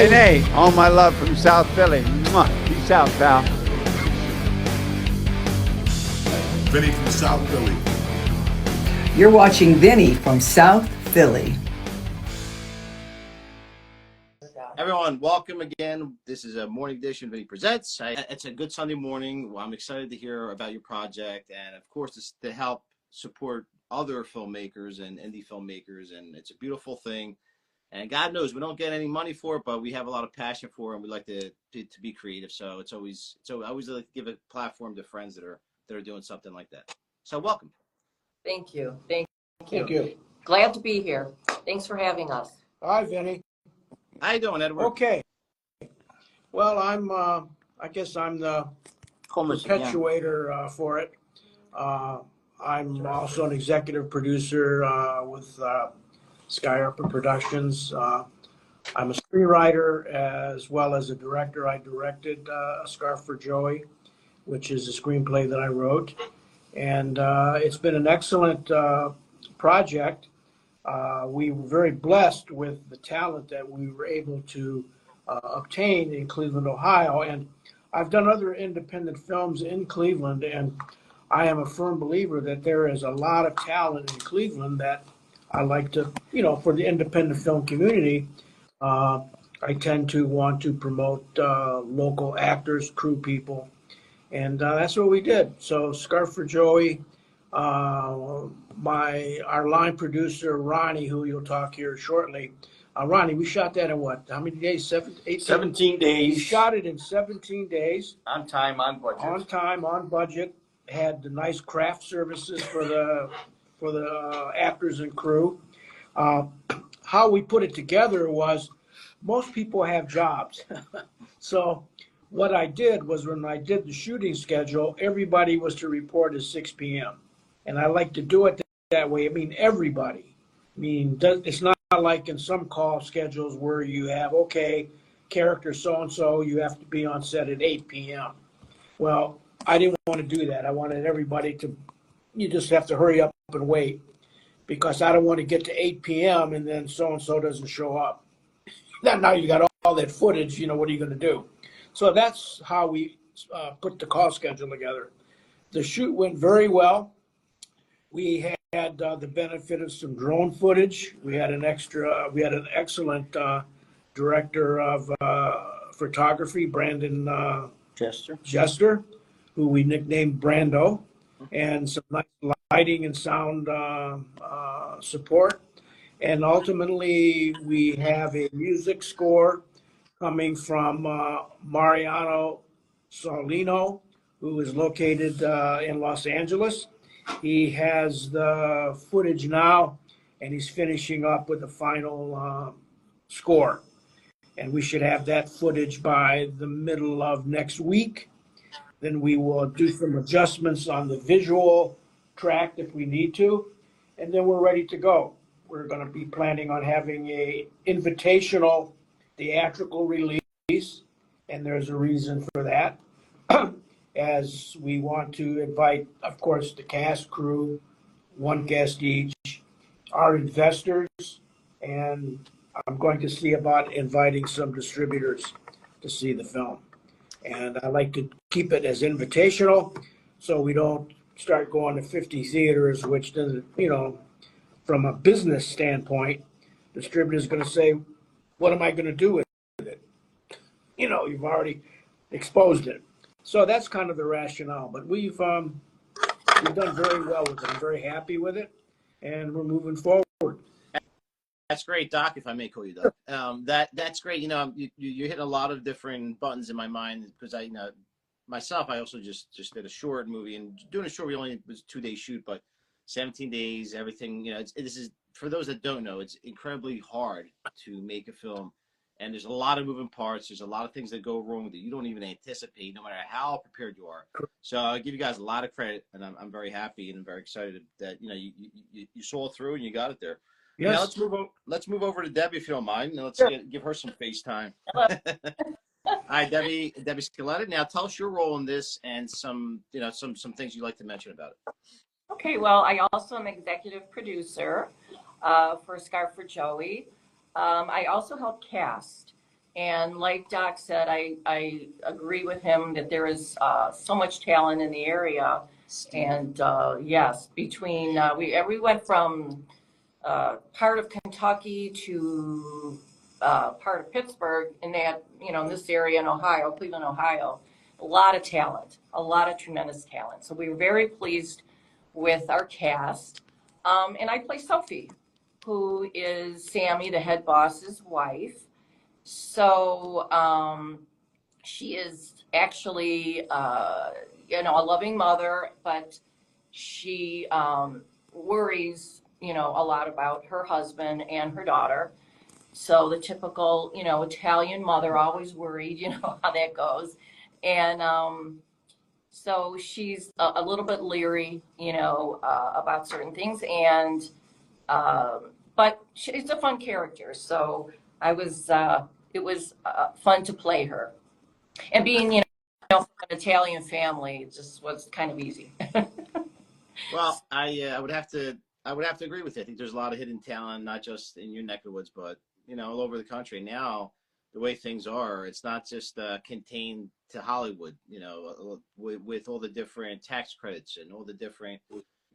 Vinny, all my love from South Philly. Mwah. Peace out, pal. Vinny from South Philly. You're watching Vinny from South Philly. Everyone, welcome again. This is a morning edition of Vinny Presents. It's a good Sunday morning. Well, I'm excited to hear about your project and, of course, to help support other filmmakers and indie filmmakers. And it's a beautiful thing. And God knows we don't get any money for it, but we have a lot of passion for it, and we like to be creative. So I always like to give a platform to friends that are doing something like that. So welcome. Thank you. Thank you. Glad to be here. Thanks for having us. Hi, Vinny. How you doing, Edward? Okay. Well, I guess I'm the perpetuator for it. I'm also an executive producer with SCRIAPA Productions. I'm a screenwriter as well as a director. I directed A Scarf for Joey, which is a screenplay that I wrote. And it's been an excellent project. We were very blessed with the talent that we were able to obtain in Cleveland, Ohio. And I've done other independent films in Cleveland, and I am a firm believer that there is a lot of talent in Cleveland that I like to, for the independent film community, I tend to want to promote local actors, crew people, and that's what we did. So Scarf for Joey, our line producer, Ronnie, who you'll talk here shortly. Ronnie, we shot that in what? How many days? 17 days. We shot it in 17 days. On time, on budget. On time, on budget. Had the nice craft services for the actors and crew. How we put it together was most people have jobs. So what I did was when I did the shooting schedule, everybody was to report at 6 p.m. And I like to do it that way. I mean, everybody. I mean, it's not like in some call schedules where you have, okay, character so-and-so, you have to be on set at 8 p.m. Well, I didn't want to do that. I wanted everybody to, you just have to hurry up and wait because I don't want to get to 8 p.m. and then so-and-so doesn't show up. Now you got all that footage, what are you going to do? So that's how we put the call schedule together. The shoot went very well. We had the benefit of some drone footage. We had an excellent director of photography, Brandon Jester, who we nicknamed Brando, and some nice lighting and sound support. And ultimately, we have a music score coming from Mariano Solino, who is located in Los Angeles. He has the footage now, and he's finishing up with the final score. And we should have that footage by the middle of next week. Then we will do some adjustments on the visual track if we need to, and then we're ready to go. We're going to be planning on having a invitational theatrical release, and there's a reason for that. As we want to invite, of course, the cast, crew, one guest each, our investors, and I'm going to see about inviting some distributors to see the film. And I like to keep it as invitational so we don't start going to 50 theaters, which doesn't, from a business standpoint, distributor's going to say, what am I going to do with it? You've already exposed it. So that's kind of the rationale. But we've done very well with it. I'm very happy with it, and we're moving forward. That's great, Doc, if I may call you Doc. That's great. You hit a lot of different buttons in my mind because myself, I also just did a short movie, and doing a short, we only was a 2-day shoot, but 17 days, everything, this is, for those that don't know, it's incredibly hard to make a film. And there's a lot of moving parts. There's a lot of things that go wrong that you don't even anticipate, no matter how prepared you are. So I give you guys a lot of credit, and I'm very happy and I'm very excited that you saw it through and you got it there. Yes. Now let's move over to Debbie, if you don't mind. Now let's give her some FaceTime. Hi, Debbie Scaletta. Now tell us your role in this and some things you'd like to mention about it. Okay, well, I also am executive producer for Scarf for Joey. I also help cast. And like Doc said, I agree with him that there is so much talent in the area. And yes, between we went from part of Kentucky to part of Pittsburgh, in that, in this area in Ohio, Cleveland, Ohio, a lot of talent, a lot of tremendous talent. So we were very pleased with our cast. And I play Sophie, who is Sammy, the head boss's wife. So she is actually, a loving mother, but she worries, a lot about her husband and her daughter. So the typical, Italian mother, always worried, how that goes. And so she's a little bit leery, about certain things. And but she's a fun character. So it was fun to play her. And being, from an Italian family, it just was kind of easy. Well, I would have to agree with you. I think there's a lot of hidden talent, not just in your neck of the woods, but all over the country. Now, the way things are, it's not just contained to Hollywood. With all the different tax credits and all the different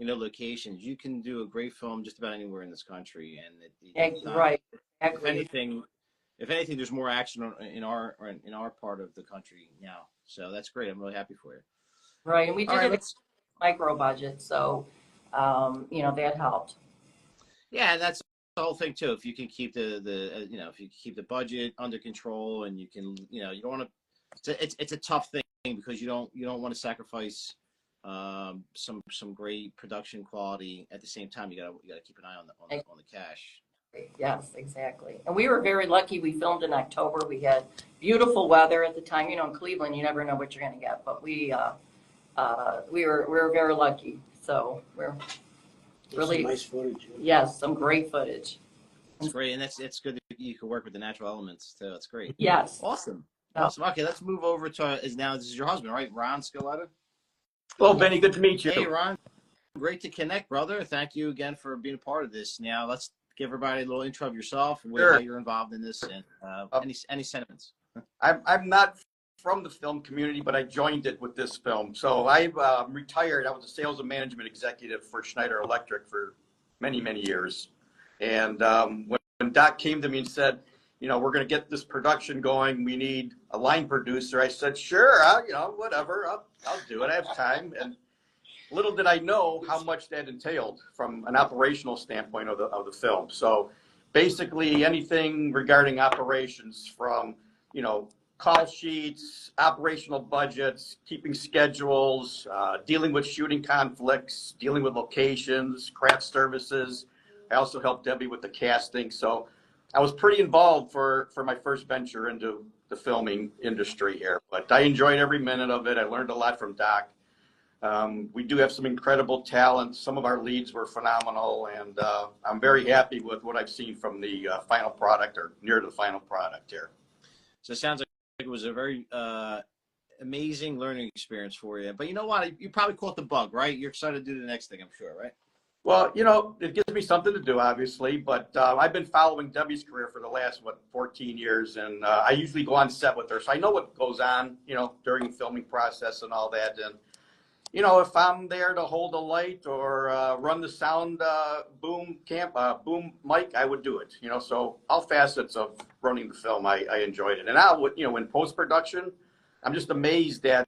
locations, you can do a great film just about anywhere in this country. And Right. If anything, there's more action in our part of the country now. So that's great. I'm really happy for you. Right, and we did it micro budget, so that helped. Yeah, that's the whole thing too. If you can keep if you keep the budget under control, and you can, you don't want to. It's a tough thing because you don't want to sacrifice some great production quality. At the same time, you gotta keep an eye on the cash. Yes, exactly. And we were very lucky. We filmed in October. We had beautiful weather at the time. In Cleveland, you never know what you're going to get. But we were very lucky. So we're really nice footage. Yes, some great footage. It's great, and it's good that you can work with the natural elements too. It's great. Yes. Awesome. Okay, let's move over to this is your husband, right? Ron Scaletta. Well, Benny, good to meet you. Hey, Ron. Great to connect, brother. Thank you again for being a part of this. Now let's give everybody a little intro of yourself and how you're involved in this, and any sentiments. I'm not from the film community, but I joined it with this film. So I retired. I was a sales and management executive for Schneider Electric for many, many years. And when Doc came to me and said, we're going to get this production going, we need a line producer, I said, sure, whatever, I'll do it. I have time. And little did I know how much that entailed from an operational standpoint of the film. So basically anything regarding operations, from, call sheets, operational budgets, keeping schedules, dealing with shooting conflicts, dealing with locations, craft services. I also helped Debbie with the casting. So I was pretty involved for my first venture into the filming industry here. But I enjoyed every minute of it. I learned a lot from Doc. We do have some incredible talent. Some of our leads were phenomenal, and I'm very happy with what I've seen from the final product, or near the final product here. So it sounds like it was a very amazing learning experience for you. But you know what? You probably caught the bug, right? You're excited to do the next thing, I'm sure, right? Well, it gives me something to do, obviously, but I've been following Debbie's career for the last, 14 years, and I usually go on set with her, so I know what goes on, during the filming process and all that. And if I'm there to hold a light or run the sound boom mic, I would do it. So all facets of running the film, I enjoyed it. And now, in post-production, I'm just amazed at,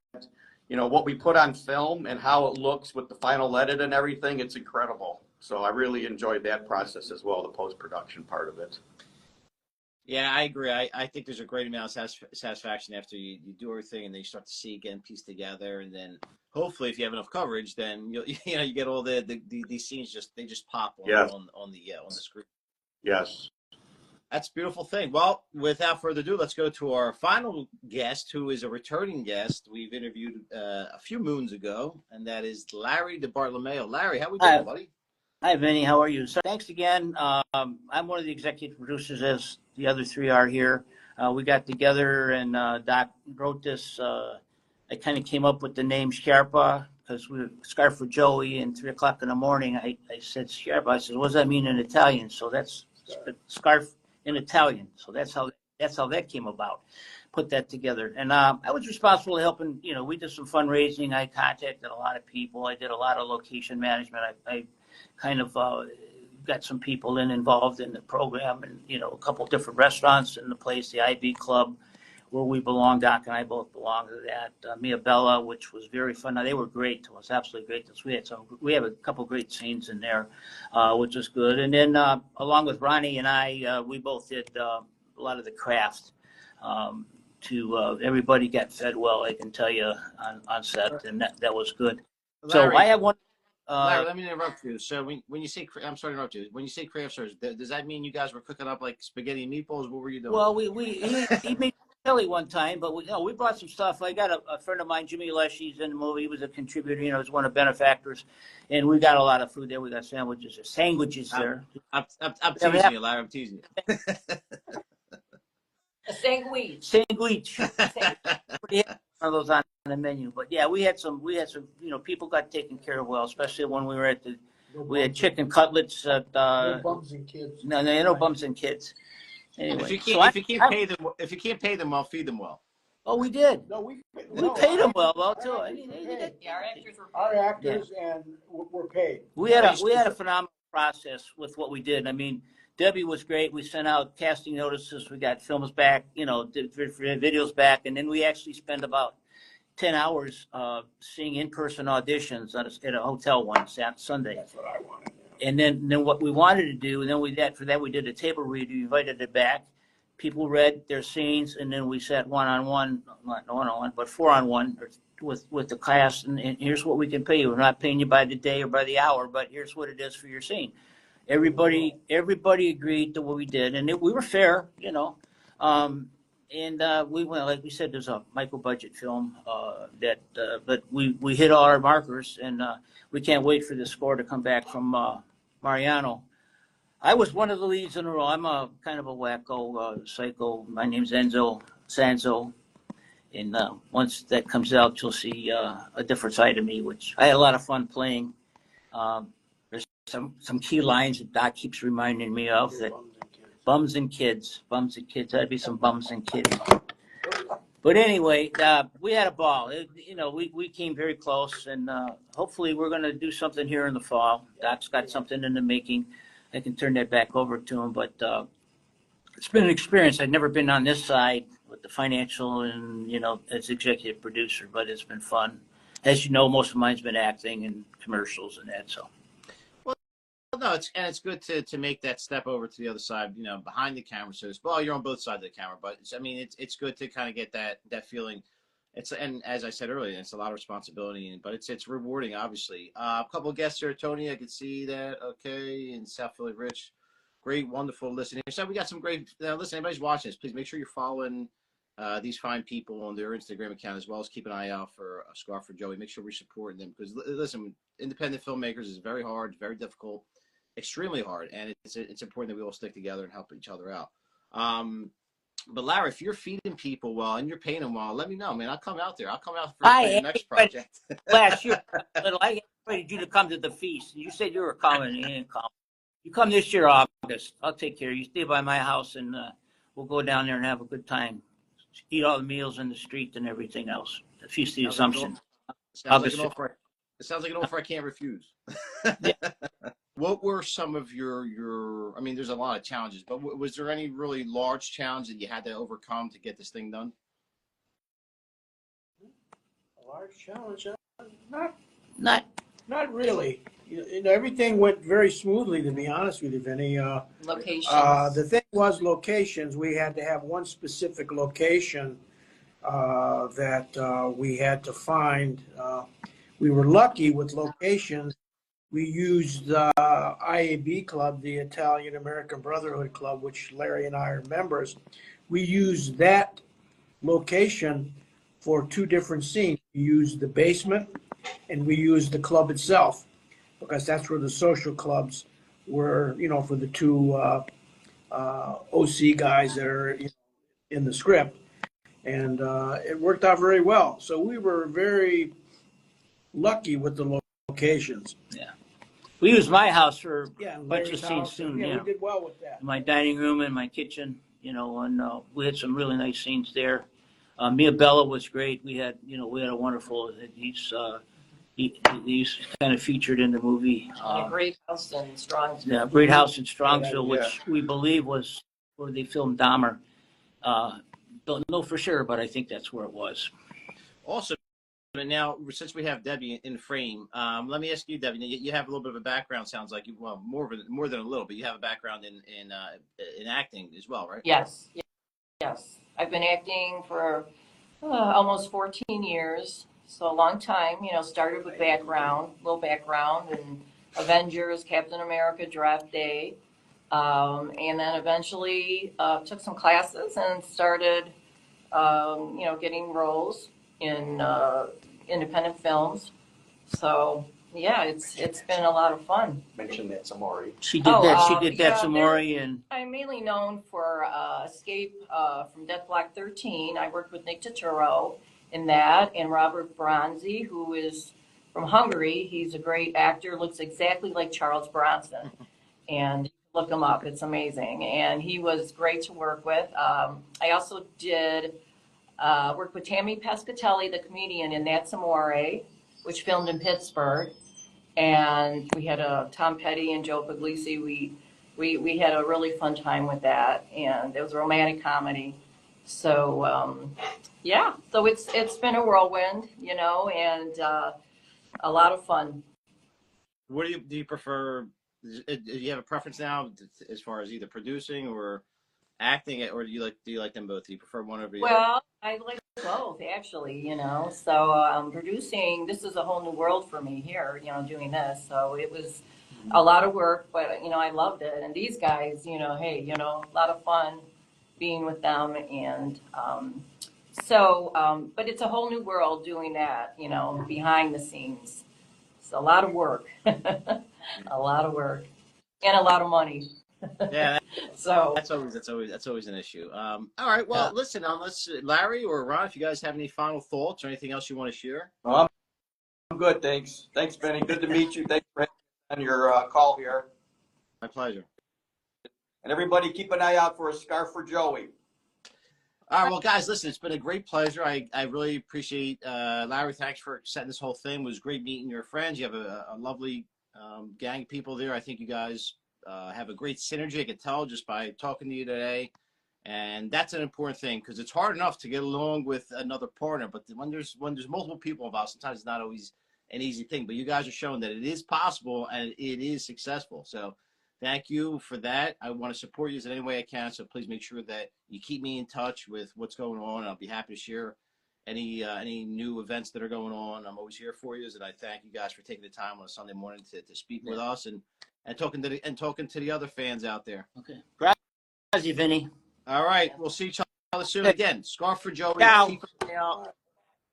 what we put on film and how it looks with the final edit and everything. It's incredible. So I really enjoyed that process as well, the post-production part of it. Yeah, I agree. I think there's a great amount of satisfaction after you do everything, and then you start to see again, piece together, and then hopefully, if you have enough coverage, then you get all these scenes just pop on the screen. Yes, that's a beautiful thing. Well, without further ado, let's go to our final guest, who is a returning guest we've interviewed a few moons ago, and that is Larry DeBartolomeo. Larry, how we doing, buddy? Hi, Vinny. How are you? So thanks again. I'm one of the executive producers, as the other three are here. We got together, and Doc wrote this. I kind of came up with the name SCRIAPA because we were Scarf for Joey, and 3 o'clock in the morning, I said SCRIAPA. I said, what does that mean in Italian? So that's scarf in Italian. So that's how that's how that came about. Put that together, and I was responsible for helping. We did some fundraising. I contacted a lot of people. I did a lot of location management. I kind of got some people involved in the program, and a couple of different restaurants in the place, the IB Club, where we belong. Doc and I both belong to that. Mia Bella, which was very fun. Now, they were great to us, absolutely great to us. We have a couple of great scenes in there, which was good. And then along with Ronnie and I, we both did a lot of the craft. Everybody got fed well, I can tell you, on set, and that was good. Larry, so I have one. Larry, let me interrupt you. So when you say, I'm sorry to interrupt you. When you say craft service, does that mean you guys were cooking up like spaghetti and meatballs? What were you doing? Well, he made chili one time, but we brought some stuff. I got a friend of mine, Jimmy Leshy's in the movie. He was a contributor. He's one of the benefactors, and we got a lot of food there. We got sandwiches there. I'm teasing you, Larry. I'm teasing you. A sandwich. Sandwich. One of those on the menu, but yeah, we had some. People got taken care of well, especially when we were at we had chicken cutlets at. No bums and kids. No bums and kids. Anyway, if you can't pay them well, feed them well. Oh, we did. No, we paid them well too. I mean, our actors and were paid. We had a phenomenal process with what we did. I mean, Debbie was great. We sent out casting notices. We got films back, did videos back, and then we actually spent about 10 hours seeing in-person auditions at a hotel one Sunday. That's what I wanted. And then what we wanted to do, and then we did a table read. We invited it back. People read their scenes, and then we sat one-on-one, not one-on-one, but four-on-one with the cast. And here's what we can pay you. We're not paying you by the day or by the hour, but here's what it is for your scene. Everybody agreed to what we did, and we were fair, we went, like we said, there's a micro-budget film but we hit all our markers, and we can't wait for the score to come back from Mariano. I was one of the leads in a row. I'm a kind of a wacko psycho. My name's Enzo Sanzo, and once that comes out, you'll see a different side of me, which I had a lot of fun playing. There's some key lines that Doc keeps reminding me of, that bums and kids. That'd be some bums and kids. But anyway, we had a ball. We came very close, and hopefully we're going to do something here in the fall. Doc's got something in the making. I can turn that back over to him, but it's been an experience. I've never been on this side with the financial and, as executive producer, but it's been fun. As you know, most of mine's been acting and commercials and that, so. No, it's good to make that step over to the other side, behind the camera. So you're on both sides of the camera, but it's good to kind of get that feeling. And as I said earlier, it's a lot of responsibility, but it's rewarding, obviously. A couple of guests here, Tony, I could see that. Okay, in South Philly, Rich, great, wonderful listening. So we got some great. Listen, anybody's watching this, please make sure you're following these fine people on their Instagram account, as well as keep an eye out for a Scarf for Joey. Make sure we're supporting them, because listen, independent filmmakers is very hard, very difficult. Extremely hard, and it's important that we all stick together and help each other out. But Larry, if you're feeding people well and you're paying them well, let me know, man. I'll come out there. I'll come out for the next project. Last year, I invited you to come to the feast. You said you were coming, and you didn't come. You come this year, August. I'll take care of you. Stay by my house, and we'll go down there and have a good time. Eat all the meals in the street and everything else. The Feast of the Assumption. It sounds like an offer I can't refuse. Yeah. What were some of your? I mean, there's a lot of challenges, but was there any really large challenge that you had to overcome to get this thing done? A large challenge? Not really. Everything went very smoothly, to be honest with you, Vinny. Locations. The thing was locations. We had to have one specific location that we had to find. We were lucky with locations. We used the IAB Club, the Italian American Brotherhood Club, which Larry and I are members. We used that location for two different scenes. We used the basement, and we used the club itself, because that's where the social clubs were, for the two OC guys that are in the script. And it worked out very well. So we were very lucky with the locations. Yeah. We used my house for a bunch Larry's of scenes house. soon. Yeah, we did well with that. My dining room and my kitchen. you know, and we had some really nice scenes there. Mia Bella was great. We had a wonderful. He's kind of featured in the movie. And a great house in Strongsville. Yeah, Great House in Strongsville, which we believe was where they filmed Dahmer. Don't know for sure, but I think that's where it was. Awesome. And now, since we have Debbie in frame, let me ask you, Debbie. You have a little bit of a background. Sounds like more than a little, but you have a background in acting as well, right? Yes, yes. I've been acting for almost 14 years, so a long time. You know, started with little background in Avengers, Captain America, Draft Day, and then eventually took some classes and started, getting roles in independent films. So yeah, it's been a lot of fun. Mentioned that Samori. She did that. She did that yeah, some more, and I'm mainly known for Escape from Death Block 13. I worked with Nick Turturro in that, and Robert Bronzi, who is from Hungary. He's a great actor, looks exactly like Charles Bronson. And look him up, it's amazing. And he was great to work with. I also did work with Tammy Pescatelli, the comedian, in That's Amore, which filmed in Pittsburgh. And we had Tom Petty and Joe Puglisi. We had a really fun time with that, and it was a romantic comedy. So so it's been a whirlwind, and a lot of fun. What do you prefer? Do you have a preference now as far as either producing or acting, or do you like them both? Do you prefer one over the other? Well, I like both, actually, So producing, this is a whole new world for me here, doing this. So it was a lot of work, but, I loved it. And these guys, hey, a lot of fun being with them. And but it's a whole new world doing that, behind the scenes. It's a lot of work, a lot of work, and a lot of money. Yeah. So that's always an issue. All right. Well, listen, unless Larry or Ron, if you guys have any final thoughts or anything else you want to share. I'm good, thanks. Thanks, Benny. Good to meet you. Thanks for having your call here. My pleasure. And everybody, keep an eye out for a scarf for Joey. All right, well, guys, listen, it's been a great pleasure. I really appreciate Larry. Thanks for setting this whole thing. It was great meeting your friends. You have a lovely gang of people there. I think you guys have a great synergy. I could tell just by talking to you today. And that's an important thing because it's hard enough to get along with another partner. But when there's multiple people involved, sometimes it's not always an easy thing. But you guys are showing that it is possible and it is successful. So thank you for that. I want to support you in any way I can. So please make sure that you keep me in touch with what's going on. I'll be happy to share any new events that are going on. I'm always here for you. And I thank you guys for taking the time on a Sunday morning to speak with us and talking to the other fans out there. okay. Grazie, Vinny. All right. We'll see each other soon again. Scarf for Joey.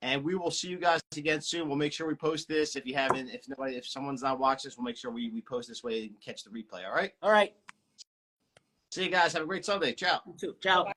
And we will see you guys again soon. We'll make sure we post this. If someone's not watching this, we'll make sure we post this way and catch the replay. All right. All right. See you guys. Have a great Sunday. Ciao. You too. Ciao.